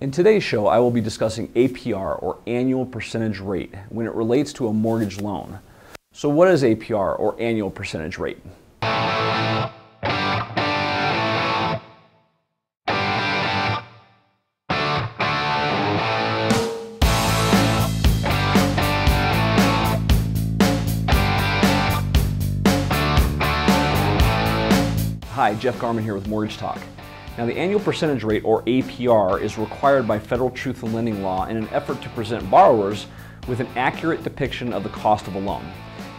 In today's show, I will be discussing APR, or annual percentage rate, when it relates to a mortgage loan. So what is APR, or annual percentage rate? Hi, Jeff Garman here with Mortgage Talk. Now, the annual percentage rate, or APR, is required by Federal Truth in Lending Law in an effort to present borrowers with an accurate depiction of the cost of a loan.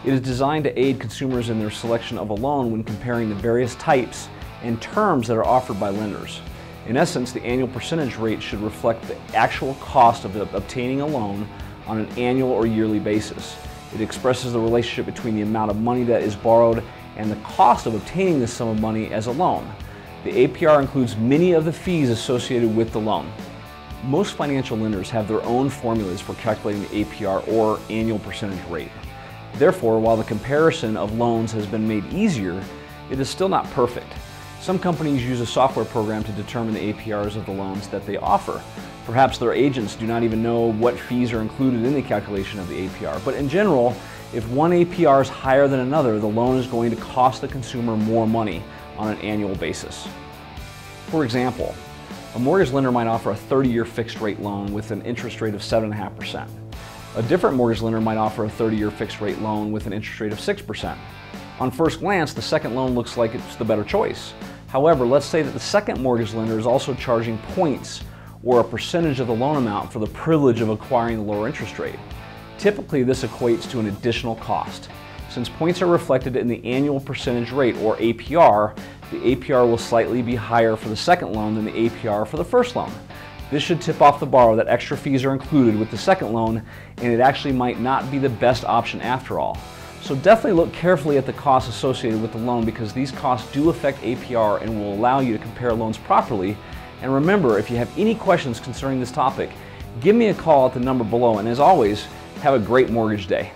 It is designed to aid consumers in their selection of a loan when comparing the various types and terms that are offered by lenders. In essence, the annual percentage rate should reflect the actual cost of obtaining a loan on an annual or yearly basis. It expresses the relationship between the amount of money that is borrowed and the cost of obtaining this sum of money as a loan. The APR includes many of the fees associated with the loan. Most financial lenders have their own formulas for calculating the APR, or annual percentage rate. Therefore, while the comparison of loans has been made easier, it is still not perfect. Some companies use a software program to determine the APRs of the loans that they offer. Perhaps their agents do not even know what fees are included in the calculation of the APR. But in general, if one APR is higher than another, the loan is going to cost the consumer more money on an annual basis. For example, a mortgage lender might offer a 30-year fixed rate loan with an interest rate of 7.5%. A different mortgage lender might offer a 30-year fixed rate loan with an interest rate of 6%. On first glance, the second loan looks like it's the better choice. However, let's say that the second mortgage lender is also charging points or a percentage of the loan amount for the privilege of acquiring the lower interest rate. Typically, this equates to an additional cost. Since points are reflected in the annual percentage rate, or APR, the APR will slightly be higher for the second loan than the APR for the first loan. This should tip off the borrower that extra fees are included with the second loan, and it actually might not be the best option after all. So definitely look carefully at the costs associated with the loan, because these costs do affect APR and will allow you to compare loans properly. And remember, if you have any questions concerning this topic, give me a call at the number below, and as always, have a great mortgage day.